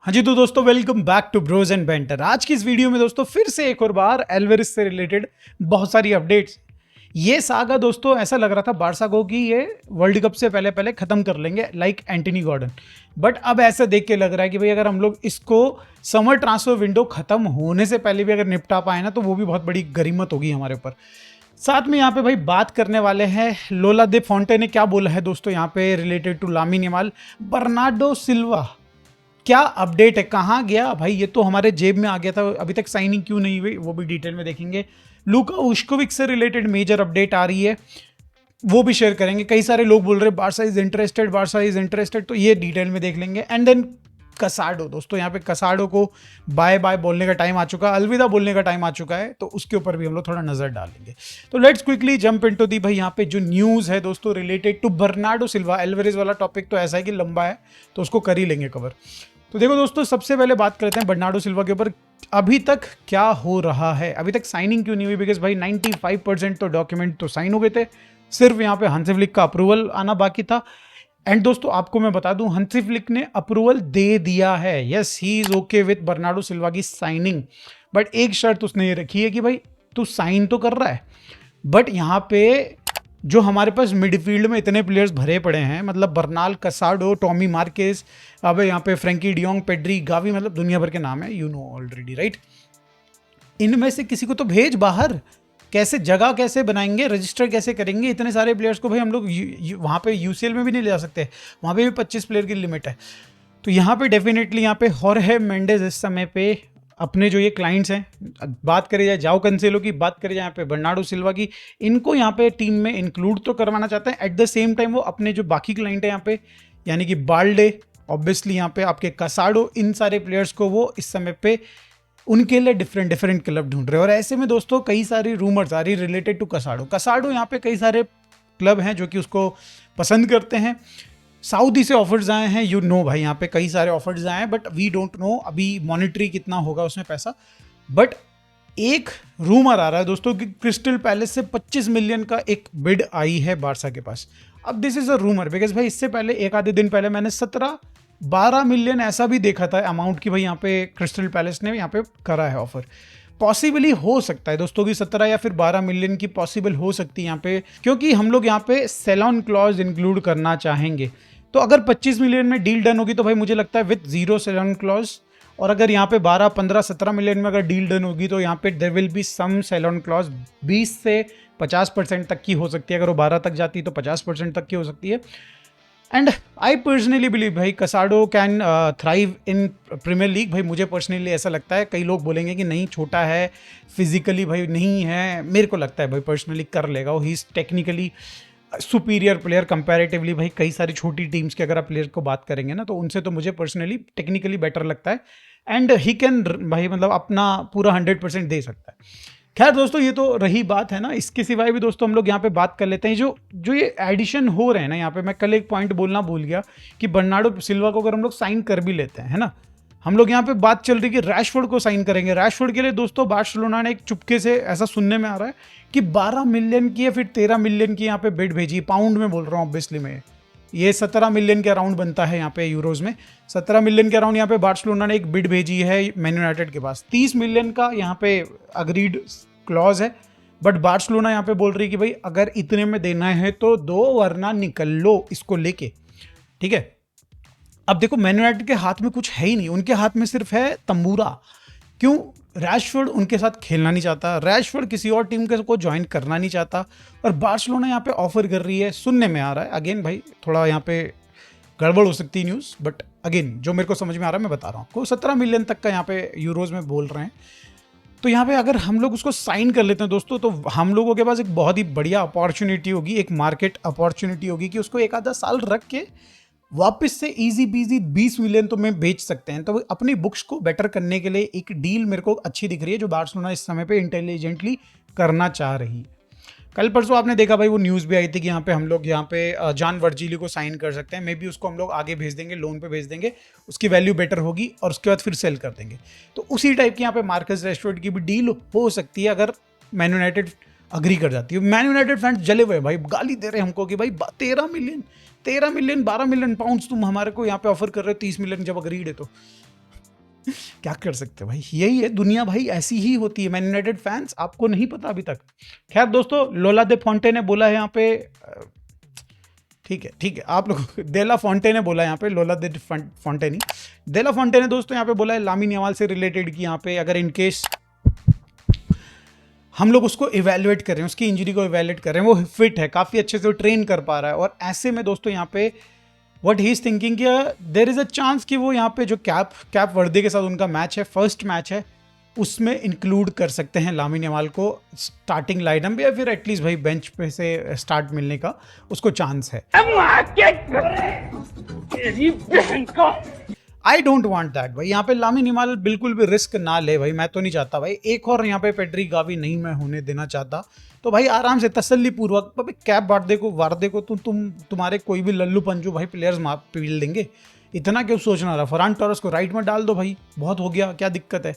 हाँ जी, तो दोस्तों welcome back to bros and banter. आज की इस वीडियो में दोस्तों फिर से एक और बार एल्वेरिस से रिलेटेड बहुत सारी अपडेट्स। ये सागा दोस्तों ऐसा लग रहा था बारसा को कि ये वर्ल्ड कप से पहले पहले खत्म कर लेंगे लाइक एंटनी गॉर्डन। बट अब ऐसा देख के लग रहा है कि भाई अगर हम लोग इसको समर ट्रांसफर विंडो खत्म होने से पहले भी अगर निपटा पाए ना तो वो भी बहुत बड़ी गरीमत होगी हमारे ऊपर। साथ में यहाँ पे भाई बात करने वाले हैं लोला दे फोंटे ने क्या बोला है दोस्तों यहाँ पे related to Lamine Yamal. Bernardo Silva क्या अपडेट है, कहाँ गया भाई, ये तो हमारे जेब में आ गया था, अभी तक साइनिंग क्यों नहीं हुई वो भी डिटेल में देखेंगे। लूका उश्कोविक से रिलेटेड मेजर अपडेट आ रही है, वो भी शेयर करेंगे। कई सारे लोग बोल रहे हैं Barça is interested, Barça is interested, तो ये डिटेल में देख लेंगे। एंड देन कसाडो दोस्तों, यहाँ पे कसाडो को बाय बाय बोलने का टाइम आ चुका है, अलविदा बोलने का टाइम आ चुका है, तो उसके ऊपर भी हम लोग थोड़ा नजर डालेंगे। तो let's quickly jump into the भाई यहाँ पे जो न्यूज है दोस्तों रिलेटेड टू बर्नार्डो सिल्वा। एल्वेरिस वाला टॉपिक तो ऐसा है कि लंबा है तो उसको कर ही लेंगे कवर। तो देखो दोस्तों, सबसे पहले बात करते हैं बर्नार्डो सिल्वा के ऊपर। अभी तक क्या हो रहा है, अभी तक साइनिंग क्यों नहीं हुई? बिकॉज भाई 95% तो डॉक्यूमेंट तो साइन हो गए थे, सिर्फ यहाँ पे हंसी फ्लिक का अप्रूवल आना बाकी था। एंड दोस्तों आपको मैं बता दूं, हंसी फ्लिक ने अप्रूवल दे दिया है। Yes, he is okay with Bernardo Silva की साइनिंग, बट एक शर्त उसने ये रखी है कि भाई तू साइन तो कर रहा है, बट यहाँ पे जो हमारे पास मिडफील्ड में इतने प्लेयर्स भरे पड़े हैं, मतलब बर्नाल, कसाडो, टॉमी मार्केस, अब यहाँ पे फ्रैंकी डियोंग, पेड्री, गावी, मतलब दुनिया भर के नाम है, यू नो ऑलरेडी राइट। इनमें से किसी को तो भेज बाहर। कैसे जगह कैसे बनाएंगे, रजिस्टर कैसे करेंगे इतने सारे प्लेयर्स को? भाई हम लोग वहाँ पे यूसीएल में भी नहीं ले जा सकते, वहाँ पे भी 25 प्लेयर की लिमिट है। तो यहाँ पे डेफिनेटली यहाँ पे हॉर्हे मेंडेज इस समय पे अपने जो ये क्लाइंट्स हैं, बात करी जाए जाओ कंसेलो की, बात करी जाए यहाँ पे बर्नार्डो सिल्वा की, इनको यहाँ पे टीम में इंक्लूड तो करवाना चाहते हैं। एट द सेम टाइम वो अपने जो बाकी क्लाइंट है यहाँ पे, यानी कि बाल्डे, ऑब्वियसली यहाँ पे आपके कसाडो, इन सारे प्लेयर्स को वो इस समय पे उनके लिए डिफरेंट डिफरेंट क्लब ढूंढ रहे हैं। और ऐसे में दोस्तों कई सारी रूमर्स आ रही रिलेटेड टू कसाडो। कसाडो यहाँ पे कई सारे क्लब हैं जो कि उसको पसंद करते हैं। सऊदी से ऑफर्स आए हैं, यू नो भाई, यहाँ पे कई सारे ऑफर्स आए हैं, बट वी डोंट नो अभी मॉनिटरी कितना होगा उसमें पैसा। बट एक रूमर आ रहा है दोस्तों कि क्रिस्टल पैलेस से 25 मिलियन का एक बिड आई है बारसा के पास। अब this is a rumour, because भाई इससे पहले एक आधे दिन पहले मैंने 17-12 मिलियन ऐसा भी देखा था अमाउंट की भाई यहाँ पे क्रिस्टल पैलेस ने यहाँ पे करा है ऑफर। पॉसिबली हो सकता है दोस्तों कि 17 या फिर 12 मिलियन की पॉसिबल हो सकती है यहाँ पे, क्योंकि हम लोग यहाँ पे सेलॉन क्लॉज इंक्लूड करना चाहेंगे। तो अगर 25 मिलियन में डील डन होगी तो भाई मुझे लगता है विद जीरो सेलॉन क्लॉज, और अगर यहाँ पे 12, 15, 17 मिलियन में अगर डील डन होगी तो यहाँ पे there will be some sell on clause 20 से 50% तक की हो सकती है। अगर वो 12 तक जाती है तो 50% तक की हो सकती है। एंड आई पर्सनली बिलीव भाई Casado can thrive in Premier League. भाई मुझे पर्सनली ऐसा लगता है, कई लोग बोलेंगे कि नहीं छोटा है फिजिकली, भाई नहीं है, मेरे को लगता है भाई पर्सनली कर लेगा वो। He is technically superior player comparatively. भाई कई सारी छोटी टीम्स के अगर आप प्लेयर को बात करेंगे ना तो उनसे तो मुझे पर्सनली टेक्निकली बेटर लगता है। एंड ही कैन भाई मतलब अपना पूरा 100% दे सकता है। खैर दोस्तों ये तो रही बात है ना, इसके सिवाय भी दोस्तों हम लोग यहाँ पे बात कर लेते हैं जो जो ये एडिशन हो रहे हैं ना। यहाँ पे मैं कल एक पॉइंट बोलना भूल गया कि बर्नार्डो सिल्वा को अगर हम लोग साइन कर भी लेते हैं, है ना, हम लोग यहाँ पे बात चल रही कि रैशफोर्ड को साइन करेंगे। रैशफोर्ड के लिए दोस्तों बार्सिलोना ने एक चुपके से, ऐसा सुनने में आ रहा है कि 12 मिलियन की या फिर 13 मिलियन की यहाँ पे बिड भेजी, पाउंड में बोल रहा हूँ ऑब्वियसली मैं, ये 17 मिलियन के अराउंड बनता है यहाँ पे यूरोज में। 17 मिलियन के अराउंड यहाँ पे बार्सिलोना ने एक बिड भेजी है मैन यूनाइटेड के पास। 30 मिलियन का यहाँ पे अग्रीड क्लॉज है, बट बार्सिलोना यहाँ पे बोल रही कि भाई अगर इतने में देना है तो दो, वरना निकल लो इसको लेके, ठीक है। अब देखो मैन यूनाइटेड के हाथ में कुछ है ही नहीं, उनके हाथ में सिर्फ है तंबूरा। क्यों? रैशफोर्ड उनके साथ खेलना नहीं चाहता, रैशफोर्ड किसी और टीम के को ज्वाइन करना नहीं चाहता, और बार्सिलोना यहाँ पे ऑफर कर रही है, सुनने में आ रहा है। अगेन भाई थोड़ा यहाँ पे गड़बड़ हो सकती है न्यूज़, बट अगेन जो मेरे को समझ में आ रहा है मैं बता रहा हूँ आपको, 17 मिलियन तक का यहाँ पे यूरोज में बोल रहे हैं। तो यहाँ पे अगर हम लोग उसको साइन कर लेते हैं दोस्तों, तो हम लोगों के पास एक बहुत ही बढ़िया अपॉर्चुनिटी होगी, एक मार्केट अपॉर्चुनिटी होगी कि उसको एक आधा साल रख के वापस से इजी बीजी 20 मिलियन तो में बेच सकते हैं। तो अपनी बुक्स को बेटर करने के लिए एक डील मेरे को अच्छी दिख रही है जो बार्सिलोना इस समय पे इंटेलिजेंटली करना चाह रही है। कल परसों आपने देखा भाई वो न्यूज़ भी आई थी कि यहाँ पे हम लोग यहाँ पे जान वर्जीली को साइन कर सकते हैं। मे बी उसको हम लोग आगे भेज देंगे, लोन पे भेज देंगे, उसकी वैल्यू बेटर होगी और उसके बाद फिर सेल कर देंगे। तो उसी टाइप की यहाँ पे मार्कस रैशफोर्ड की भी डील हो सकती है अगर मैन यूनाइटेड अग्री कर जाती है। मैन यूनाइटेड फैंस जले हुए भाई, गाली दे रहे हैं हमको कि भाई 13 मिलियन 12 मिलियन पाउंड्स तुम हमारे को यहाँ पे ऑफर कर रहे हो, 30 मिलियन जब अग्रीड है तो क्या कर सकते हैं भाई, यही है दुनिया भाई, ऐसी ही होती है। मैन यूनाइटेड फैंस, आपको नहीं पता अभी तक। खैर दोस्तों, लोला दे फोंटे ने बोला है यहाँ पे, ठीक है ठीक है, आप लोग देला फोंटे ने बोला है यहाँ पे, लोला दे फोंटे नहीं, देला फोंटे ने दोस्तों यहाँ पे बोला है लामिन यमाल से रिलेटेड कि यहाँ पे अगर इनकेस हम लोग उसको इवेलुएट कर रहे हैं, उसकी इंजरी को इवेलुएट कर रहे हैं, वो फिट है, काफ़ी अच्छे से वो ट्रेन कर पा रहा है, और ऐसे में दोस्तों यहाँ पे व्हाट ही इज थिंकिंग कि देर इज़ अ चांस कि वो यहाँ पे जो कैप वर्दे के साथ उनका मैच है, फर्स्ट मैच है, उसमें इंक्लूड कर सकते हैं लामिन यमाल को स्टार्टिंग लाइनअप, या फिर एटलीस्ट भाई बेंच पे से स्टार्ट मिलने का उसको चांस है। आई डोंट वांट दैट भाई, यहाँ पे लामिन यमाल बिल्कुल भी रिस्क ना ले भाई, मैं तो नहीं चाहता भाई, एक और यहाँ पे पेड्री गावी नहीं मैं होने देना चाहता। तो भाई आराम से तसल्ली पूर्वक भाई कैप वार्दे को तुम्हारे कोई भी लल्लू पंजू भाई प्लेयर्स पील देंगे, इतना क्यों सोचना रहा। फरहान टोरेस को राइट में डाल दो भाई, बहुत हो गया, क्या दिक्कत है।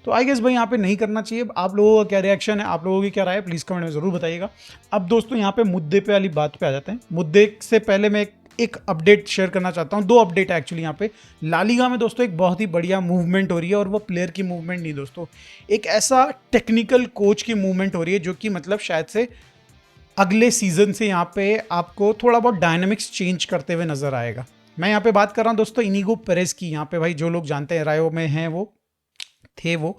तो आई गेस भाई यहाँ पे नहीं करना चाहिए। आप लोगों का क्या रिएक्शन है, आप लोगों की क्या राय है, प्लीज़ कमेंट में ज़रूर बताइएगा। अब दोस्तों यहाँ पे मुद्दे पे वाली बात पे आ जाते हैं। मुद्दे से पहले मैं एक अपडेट शेयर करना चाहता हूँ, दो अपडेट है एक्चुअली यहाँ पे। ला लीगा में दोस्तों एक बहुत ही बढ़िया मूवमेंट हो रही है, और वो प्लेयर की मूवमेंट नहीं दोस्तों, एक ऐसा टेक्निकल कोच की मूवमेंट हो रही है जो कि मतलब शायद से अगले सीजन से यहाँ पे आपको थोड़ा बहुत डायनामिक्स चेंज करते हुए नजर आएगा। मैं यहाँ पे बात कर रहा हूँ दोस्तों इनिगो पेरेज की। यहाँ पे भाई जो लोग जानते हैं रायो में हैं वो थे वो,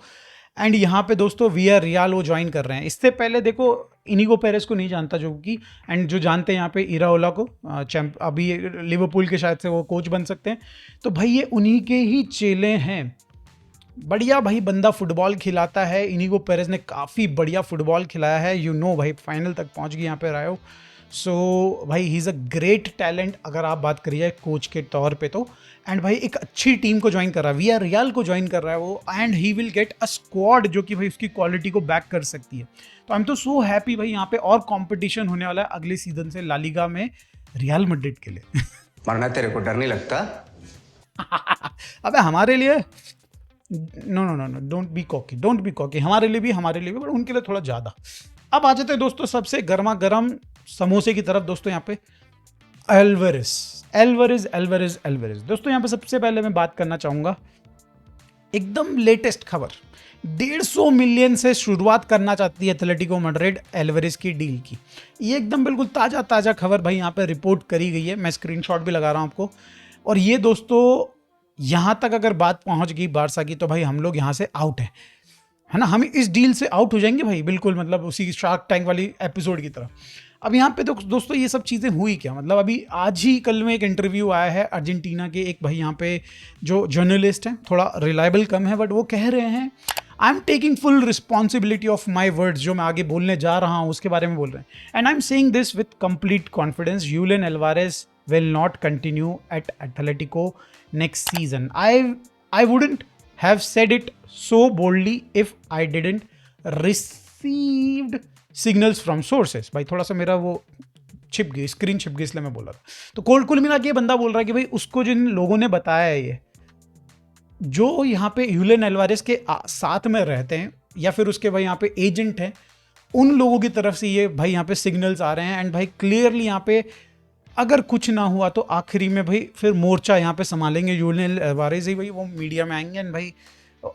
एंड यहाँ पे दोस्तों विया रियाल वो ज्वाइन कर रहे हैं। इससे पहले देखो इनिगो पेरेस को नहीं जानता जो कि, एंड जो जानते हैं यहाँ पे इराओला को, अभी लिवरपूल के शायद से वो कोच बन सकते हैं। तो भाई ये उन्हीं के ही चेले हैं। बढ़िया भाई बंदा फुटबॉल खिलाता है, इनिगो पेरेस ने काफ़ी बढ़िया फुटबॉल खिलाया है, भाई फाइनल तक पहुँच गई यहाँ पे रायो। सो भाई he is a great talent अगर आप बात करिए कोच के तौर पे तो। एंड भाई एक अच्छी टीम को ज्वाइन कर रहा है, विया रियाल को ज्वाइन कर रहा है वो, and he will get a squad जो कि भाई उसकी क्वालिटी को बैक कर सकती है। तो आई एम तो सो हैप्पी भाई, यहाँ पे और कंपटीशन होने वाला है अगले सीजन से ला लीगा में रियल मैड्रिड के लिए। मरना तेरे को डर नहीं लगता? अबे हमारे लिए no no no no, don't be cocky, हमारे लिए भी बट उनके लिए थोड़ा ज़्यादा। अब आ जाते हैं दोस्तों सबसे गर्मा गर्म समोसे की तरफ दोस्तों, यहाँ पे एल्वरेज दोस्तों। यहाँ पे सबसे पहले मैं बात करना चाहूंगा एकदम लेटेस्ट खबर, 150 मिलियन से शुरुआत करना चाहती है एथलेटिको मैड्रिड एल्वरेज की डील की। ये एकदम बिल्कुल ताज़ा खबर भाई यहाँ पे रिपोर्ट करी गई है, मैं स्क्रीनशॉट भी लगा रहा हूँ आपको। और ये दोस्तों यहाँ तक अगर बात पहुँच गई बारसा की तो भाई हम लोग यहाँ से आउट है ना, हम इस डील से आउट हो जाएंगे भाई, बिल्कुल मतलब उसी शार्क टैंक वाली एपिसोड की तरह। अब यहाँ पे तो दोस्तों ये सब चीज़ें हुई क्या, मतलब अभी आज ही कल में एक इंटरव्यू आया है अर्जेंटीना के एक भाई यहाँ पे जो जर्नलिस्ट हैं, थोड़ा रिलायबल कम है बट वो कह रहे हैं I am taking full responsibility of my words, जो मैं आगे बोलने जा रहा हूँ उसके बारे में बोल रहे हैं। And I am saying this with complete confidence, Julian Alvarez will not continue at Atletico next season. I wouldn't have said it so boldly if I didn't received signals from sources। भाई थोड़ा सा मेरा वो छिप गई, screen छिप गई, इसलिए मैं बोल रहा था। तो कुल मिला के ये बंदा बोल रहा है कि भाई उसको जिन लोगों ने बताया है, ये जो यहाँ पे यूलियन एल्वारेज के साथ में रहते हैं या फिर उसके भाई यहाँ पे एजेंट हैं, उन लोगों की तरफ से ये भाई यहाँ पे सिग्नल्स आ रहे हैं। एंड भाई क्लियरली यहाँ पे अगर कुछ ना हुआ तो आखिरी में भाई फिर मोर्चा यहाँ पे संभालेंगे यूलियन एल्वारेज ही, भाई वो मीडिया में आएंगे एंड भाई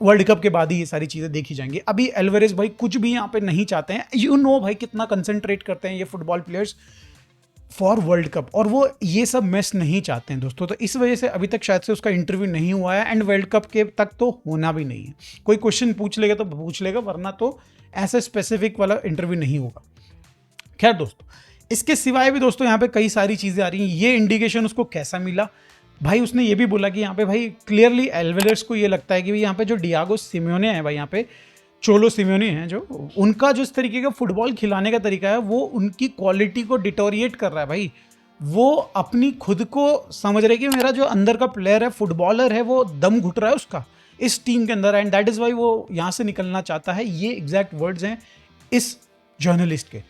वर्ल्ड कप के बाद ही ये सारी चीज़ें देखी जाएंगी। अभी एल्वारेज भाई कुछ भी यहाँ पे नहीं चाहते हैं, भाई कितना कंसंट्रेट करते हैं ये football players for world cup, और वो ये सब मैच नहीं चाहते हैं दोस्तों। तो इस वजह से अभी तक शायद से उसका इंटरव्यू नहीं हुआ है, एंड वर्ल्ड कप के तक तो होना भी नहीं है। कोई क्वेश्चन पूछ लेगा तो पूछ लेगा, वरना तो ऐसे स्पेसिफिक वाला इंटरव्यू नहीं होगा। खैर दोस्तों, इसके सिवाय भी दोस्तों यहाँ पे कई सारी चीज़ें आ रही हैं। ये इंडिकेशन उसको कैसा मिला भाई, उसने ये भी बोला कि यहाँ पे भाई क्लियरली एल्वेरेज को ये लगता है कि भाई यहाँ पे जो डियागो सिमियोने है भाई, यहाँ पे चोलो सिमियोने हैं, जो उनका जो इस तरीके का फुटबॉल खिलाने का तरीका है वो उनकी क्वालिटी को डिटोरिएट कर रहा है भाई। वो अपनी खुद को समझ रहे कि मेरा जो अंदर का प्लेयर है, फुटबॉलर है, वो दम घुट रहा है उसका इस टीम के अंदर, एंड दैट इज़ वाई वो यहाँ से निकलना चाहता है। ये एग्जैक्ट वर्ड्स हैं इस जर्नलिस्ट के।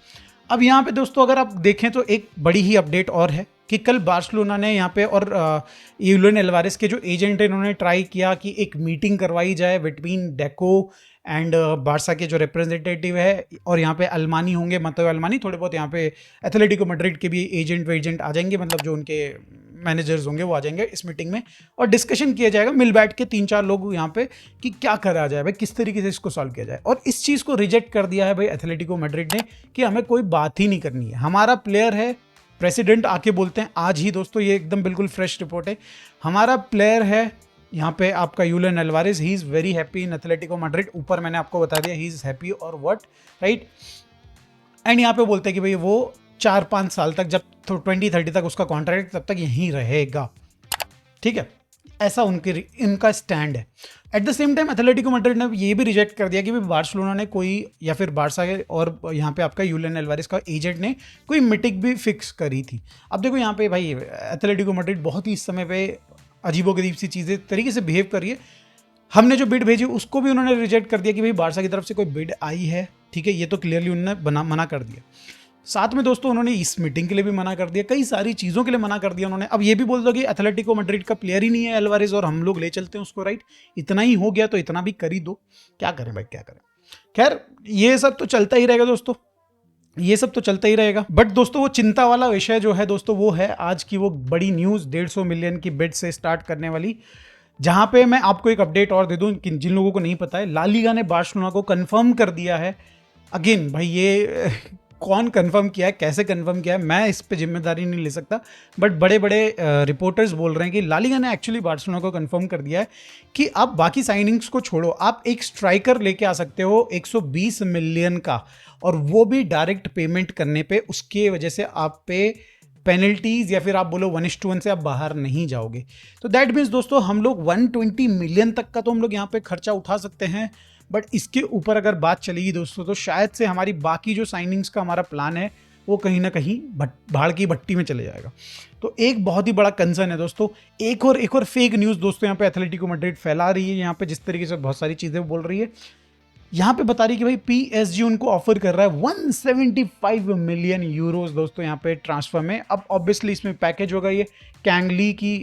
अब यहाँ पे दोस्तों अगर आप देखें तो एक बड़ी ही अपडेट और है कि कल बार्सिलोना ने यहाँ पे और यूलियन एल्वारेज के जो एजेंट है इन्होंने ट्राई किया कि एक मीटिंग करवाई जाए बिटवीन डेको एंड बारसा के जो रिप्रेजेंटेटिव है, और यहाँ पे अल्मानी होंगे, मतलब अल्मानी थोड़े बहुत यहाँ पे एथलेटिको मैड्रिड के भी एजेंट आ जाएंगे, मतलब जो उनके मैनेजर्स होंगे वो आ जाएंगे इस मीटिंग में और डिस्कशन किया जाएगा, मिल बैठ के 3-4 लोग यहाँ पे कि क्या करा जाए भाई, किस तरीके से इसको सॉल्व किया जाए। और इस चीज़ को रिजेक्ट कर दिया है भाई एथलेटिको मैड्रिड ने कि हमें कोई बात ही नहीं करनी है, हमारा प्लेयर है, प्रेसिडेंट आके बोलते हैं आज ही दोस्तों, ये एकदम बिल्कुल फ्रेश रिपोर्ट है, हमारा प्लेयर है यहाँ पे आपका Julian Alvarez, he is very happy in Atletico Madrid, ऊपर मैंने आपको बता दिया ही इज़ हैप्पी और व्हाट, राइट। एंड यहाँ पे बोलते हैं कि भाई वो 4-5 साल तक, जब 2030 तक उसका कॉन्ट्रैक्ट, तब तक यहीं रहेगा, ठीक है, ऐसा इनका स्टैंड है। At the same time Atletico Madrid ने ये भी रिजेक्ट कर दिया कि भाई बार्सिलोना ने कोई, या फिर बार्सा के और यहाँ पे आपका यूलियन एल्वारेज का एजेंट ने कोई मीटिंग भी फिक्स करी थी। अब देखो यहाँ पे भाई एथलेटिको मैड्रिड बहुत ही इस समय पे अजीबोगरीब सी चीज़ें तरीके से बिहेव कर रही है। हमने जो बिड भेजी उसको भी उन्होंने रिजेक्ट कर दिया कि भाई बार्सा की तरफ से कोई बिड आई है, ठीक है, ये तो क्लियरली उन्होंने मना कर दिया। साथ में दोस्तों उन्होंने इस मीटिंग के लिए भी मना कर दिया, कई सारी चीज़ों के लिए मना कर दिया उन्होंने। अब ये भी बोल दो कि एथलेटिको मैड्रिड का प्लेयर ही नहीं है एल्वारेज और हम लोग ले चलते हैं उसको, राइट, इतना ही हो गया तो इतना भी कर ही दो, क्या करें भाई क्या करें। खैर ये सब तो चलता ही रहेगा दोस्तों, ये सब तो चलता ही रहेगा, बट दोस्तों वो चिंता वाला विषय जो है दोस्तों वो है आज की वो बड़ी न्यूज़ 150 मिलियन की बिड से स्टार्ट करने वाली, जहां पे मैं आपको एक अपडेट और दे दूं कि जिन लोगों को नहीं पता है, ला लीगा ने बार्सिलोना को कंफर्म कर दिया है। अगेन भाई ये कौन कंफर्म किया है, कैसे कंफर्म किया है, मैं इस पे जिम्मेदारी नहीं ले सकता, बट बड़े बड़े रिपोर्टर्स बोल रहे हैं कि ला लीगा ने एक्चुअली बार्सिलोना को कंफर्म कर दिया है कि आप बाकी साइनिंग्स को छोड़ो, आप एक स्ट्राइकर लेके आ सकते हो 120 मिलियन का, और वो भी डायरेक्ट पेमेंट करने पे, उसके वजह से आप पे पेनल्टीज या फिर आप बोलो 1:1 से आप बाहर नहीं जाओगे। तो दैट मीन्स दोस्तों हम लोग 120 मिलियन तक का तो हम लोग यहाँ पे खर्चा उठा सकते हैं, बट इसके ऊपर अगर बात चलेगी दोस्तों तो शायद से हमारी बाकी जो साइनिंग्स का हमारा प्लान है वो कहीं ना कहीं भाड़ की भट्टी में चले जाएगा। तो एक बहुत ही बड़ा कंसर्न है दोस्तों। एक और फेक न्यूज़ दोस्तों यहाँ पे एथलेटिको मैड्रिड फैला रही है, यहाँ पे जिस तरीके से बहुत सारी चीज़ें बोल रही है, यहाँ पे बता रही है कि भाई PSG उनको ऑफर कर रहा है 175 मिलियन यूरोस दोस्तों यहाँ पे ट्रांसफर में। अब ऑब्वियसली इसमें पैकेज होगा ये कैंगली की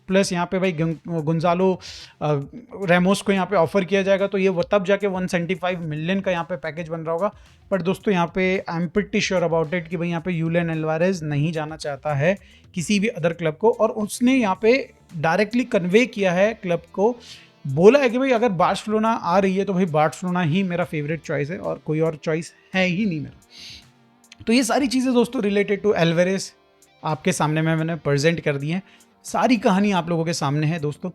प्लस यहाँ पे भाई गुंजालो रेमोस को यहाँ पे ऑफर किया जाएगा, तो ये तब जाके 175 मिलियन का यहाँ पे पैकेज बन रहा होगा। पर दोस्तों यहाँ पे I am pretty sure about it कि भाई यहाँ पे यूलियन एल्वारेज नहीं जाना चाहता है किसी भी अदर क्लब को, और उसने यहाँ पे डायरेक्टली कन्वे किया है क्लब को, बोला है कि भाई अगर बार्सिलोना आ रही है तो भाई बार्सिलोना ही मेरा फेवरेट चॉइस है और कोई और चॉइस है ही नहीं मेरा। तो ये सारी चीज़ें दोस्तों रिलेटेड टू एल्वारेज आपके सामने मैंने प्रेजेंट कर दी हैं, सारी कहानी आप लोगों के सामने है दोस्तों।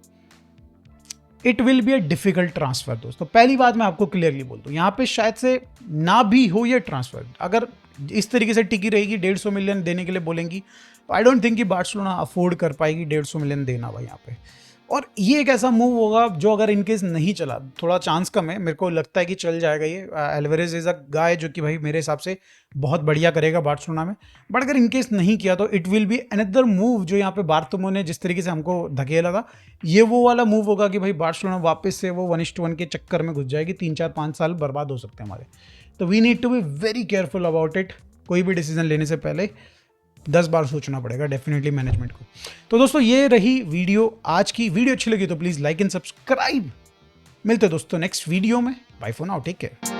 It will be a difficult transfer दोस्तों, पहली बात मैं आपको क्लियरली बोल दूं, यहाँ पे शायद से ना भी हो ये ट्रांसफर, अगर इस तरीके से टिकी रहेगी 150 मिलियन देने के लिए बोलेंगी तो आई डोंट थिंक कि बार्सिलोना अफोर्ड कर पाएगी 150 मिलियन देना भाई यहाँ पे। और ये एक ऐसा मूव होगा जो अगर इनकेस नहीं चला, थोड़ा चांस कम है, मेरे को लगता है कि चल जाएगा ये। एल्वारेज इज अ गाय जो कि भाई मेरे हिसाब से बहुत बढ़िया करेगा बार्सिलोना में, बट अगर इनकेस नहीं किया तो it will be another move जो यहाँ पे बार्तोमो ने जिस तरीके से हमको धकेला था, ये वो वाला मूव होगा कि भाई बार्सिलोना वापस से वो 1:1 के चक्कर में घुस जाएगी, 3-4-5 साल बर्बाद हो सकते हैं हमारे। तो we need to be very careful about it, कोई भी डिसीजन लेने से पहले 10 बार सोचना पड़ेगा डेफिनेटली मैनेजमेंट को। तो दोस्तों ये रही वीडियो आज की, वीडियो अच्छी लगी तो प्लीज़ लाइक एंड सब्सक्राइब। मिलते हैं दोस्तों नेक्स्ट वीडियो में, bye for now, take care.